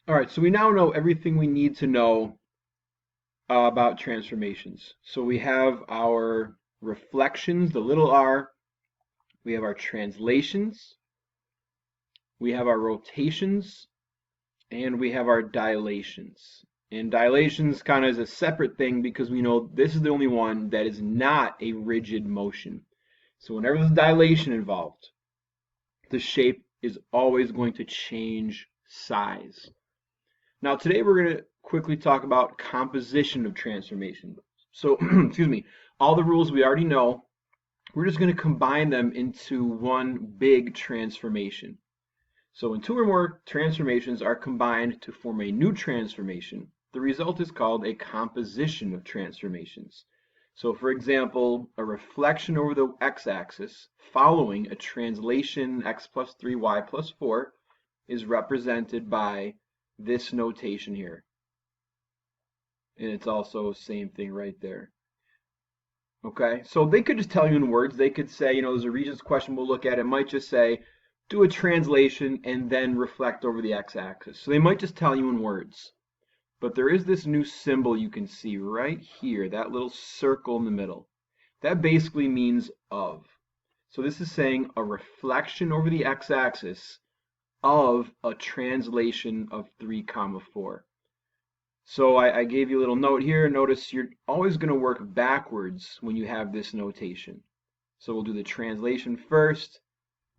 All right, so we now know everything we need to know about transformations. So we have our reflections, the little r, we have our translations, we have our rotations, and we have our dilations. And dilations kind of is a separate thing because we know this is the only one that is not a rigid motion. So whenever there's dilation involved, the shape is always going to change size. Now today we're going to quickly talk about composition of transformation. So, excuse me, all the rules we already know, we're just going to combine them into one big transformation. So when two or more transformations are combined to form a new transformation, the result is called a composition of transformations. So for example, a reflection over the x-axis following a translation x plus 3, y plus 4 is represented by this notation here. And it's also the same thing right there. Okay, so they could just tell you in words. They could say, there's a Regents question we'll look at. It might just say, do a translation and then reflect over the x-axis. So they might just tell you in words. But there is this new symbol you can see right here, that little circle in the middle. That basically means of. So this is saying a reflection over the x-axis of a translation of 3 comma 4. So I gave you a little note here. Notice you're always going to work backwards when you have this notation. So we'll do the translation first,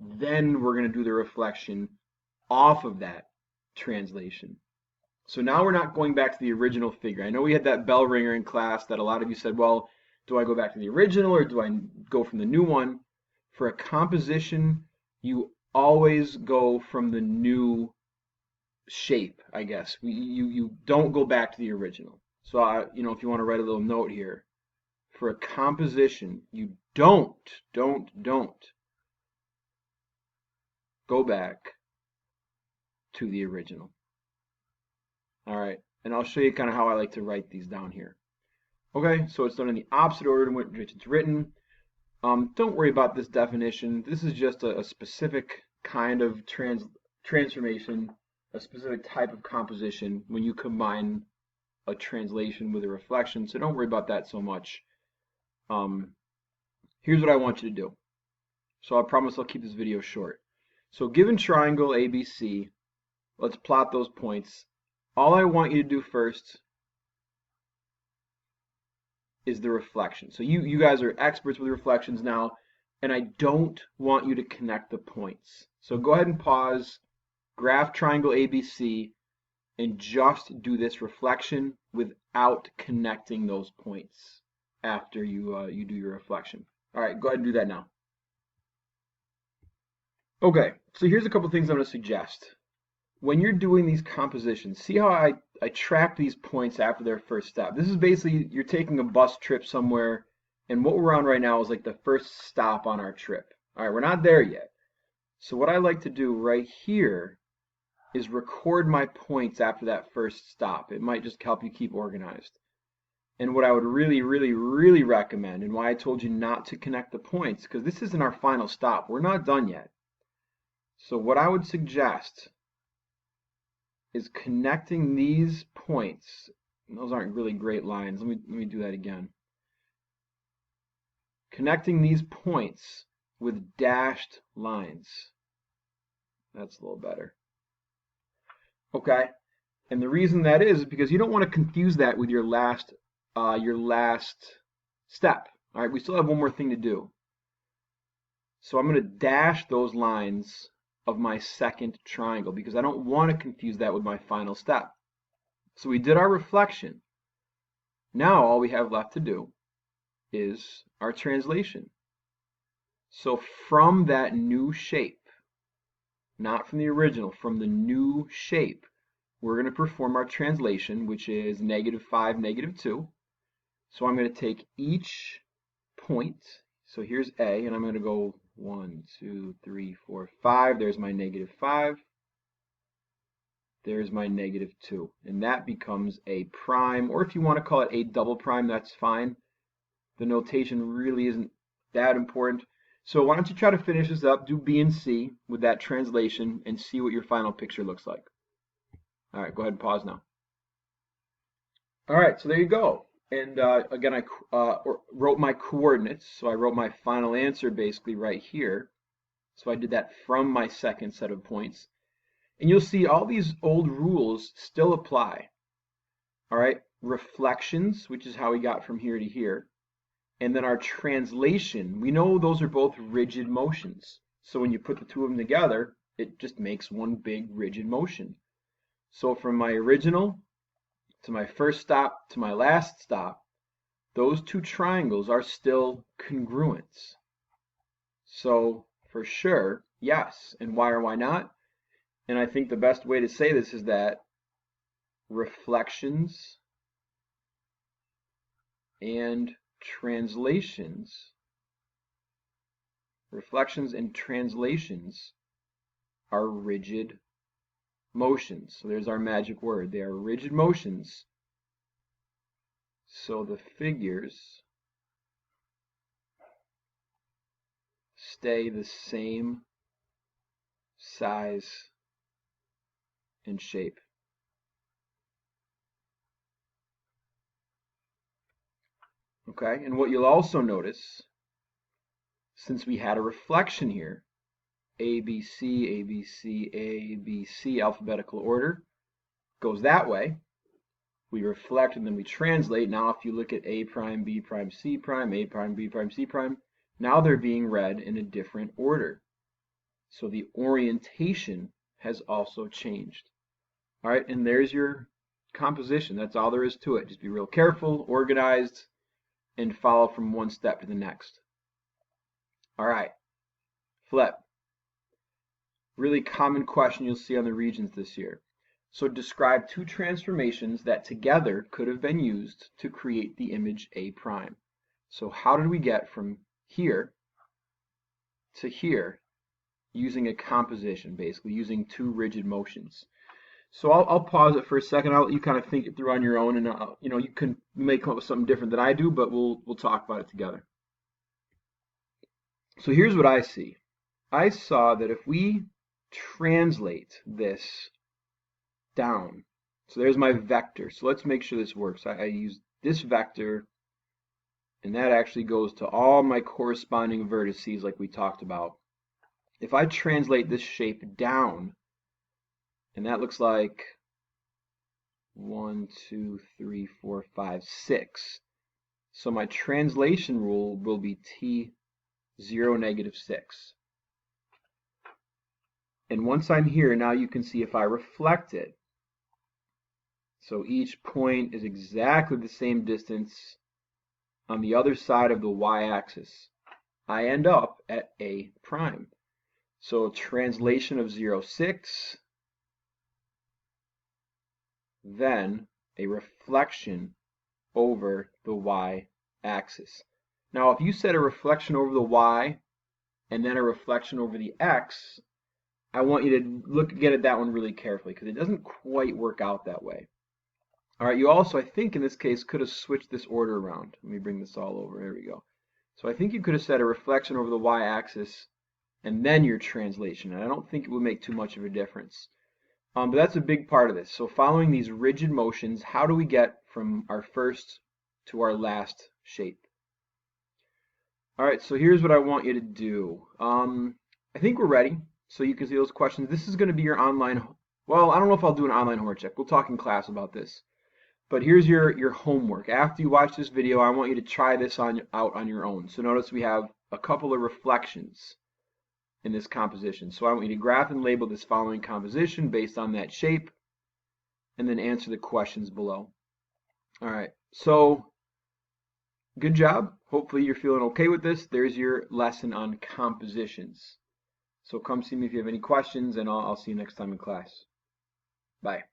then we're going to do the reflection off of that translation. So now we're not going back to the original figure. I know we had that bell ringer in class that a lot of you said, well, do I go back to the original or do I go from the new one? For a composition, you always go from the new shape, I guess. You don't go back to the original. So if you want to write a little note here, for a composition, you don't go back to the original. All right, and I'll show you kind of how I like to write these down here. Okay, so it's done in the opposite order in which it's written. Don't worry about this definition. This is just a specific kind of transformation, a specific type of composition when you combine a translation with a reflection. So don't worry about that so much. Here's what I want you to do. So I promise I'll keep this video short. So given triangle ABC, let's plot those points. All I want you to do first is the reflection. So you guys are experts with reflections now, and I don't want you to connect the points. So go ahead and pause, graph triangle ABC, and just do this reflection without connecting those points after you do your reflection. All right, go ahead and do that now. Okay, so here's a couple things I'm going to suggest. When you're doing these compositions, see how I track these points after their first step. This is basically, you're taking a bus trip somewhere, and what we're on right now is like the first stop on our trip. All right, we're not there yet. So what I like to do right here is record my points after that first stop. It might just help you keep organized. And what I would really recommend, and why I told you not to connect the points, because this isn't our final stop. We're not done yet. So what I would suggest is connecting these points. Those aren't really great lines. Let me do that again. Connecting these points with dashed lines. That's a little better. Okay, and the reason that is because you don't want to confuse that with your last step. All right, we still have one more thing to do. So I'm going to dash those lines of my second triangle because I don't want to confuse that with my final step. So we did our reflection. Now all we have left to do is our translation. So from that new shape, not from the original, from the new shape, we're going to perform our translation, which is -5, -2. So I'm going to take each point. So here's A, and I'm going to go 1, 2, 3, 4, 5. There's my -5. There's my -2. And that becomes a prime, or if you want to call it a double prime, that's fine. The notation really isn't that important. So why don't you try to finish this up, do B and C with that translation, and see what your final picture looks like. All right, go ahead and pause now. All right, so there you go. And again, I wrote my coordinates. So I wrote my final answer basically right here. So I did that from my second set of points. And you'll see all these old rules still apply. All right, reflections, which is how we got from here to here. And then our translation, we know those are both rigid motions. So when you put the two of them together, it just makes one big rigid motion. So from my original to my first stop to my last stop, those two triangles are still congruent. So for sure, yes. And why or why not? And I think the best way to say this is that reflections and translations are rigid motions. So there's our magic word. They are rigid motions. So the figures stay the same size and shape. Okay, and what you'll also notice, since we had a reflection here, A, B, C, A, B, C, A, B, C, alphabetical order, goes that way. We reflect and then we translate. Now if you look at A prime, B prime, C prime, A prime, B prime, C prime, now they're being read in a different order. So the orientation has also changed. All right, and there's your composition. That's all there is to it. Just be real careful, organized, and follow from one step to the next. All right, flip. Really common question you'll see on the Regents this year. So describe two transformations that together could have been used to create the image A prime. So how did we get from here to here using a composition, basically using two rigid motions? So I'll pause it for a second. I'll let you kind of think it through on your own, and you may come up with something different than I do, but we'll talk about it together. So here's what I see. I saw that if we translate this down, so there's my vector. So let's make sure this works. I use this vector, and that actually goes to all my corresponding vertices like we talked about. If I translate this shape down, and that looks like 1, 2, 3, 4, 5, 6. So my translation rule will be T0, -6. And once I'm here, now you can see if I reflect it. So each point is exactly the same distance on the other side of the y-axis. I end up at A prime. So translation of 0, 6. Then a reflection over the y-axis. Now, if you said a reflection over the y and then a reflection over the x, I want you to look again at that one really carefully because it doesn't quite work out that way. All right, you also, I think in this case, could have switched this order around. Let me bring this all over. There we go. So I think you could have said a reflection over the y-axis and then your translation. And I don't think it would make too much of a difference. But that's a big part of this. So following these rigid motions, how do we get from our first to our last shape? All right, so here's what I want you to do. I think we're ready. So you can see those questions. This is going to be your online, well, I don't know if I'll do an online homework check. We'll talk in class about this. But here's your homework. After you watch this video, I want you to try this out on your own. So notice we have a couple of reflections in this composition. So I want you to graph and label this following composition based on that shape, and then answer the questions below. All right, so good job. Hopefully you're feeling okay with this. There's your lesson on compositions. So come see me if you have any questions, and I'll see you next time in class. Bye.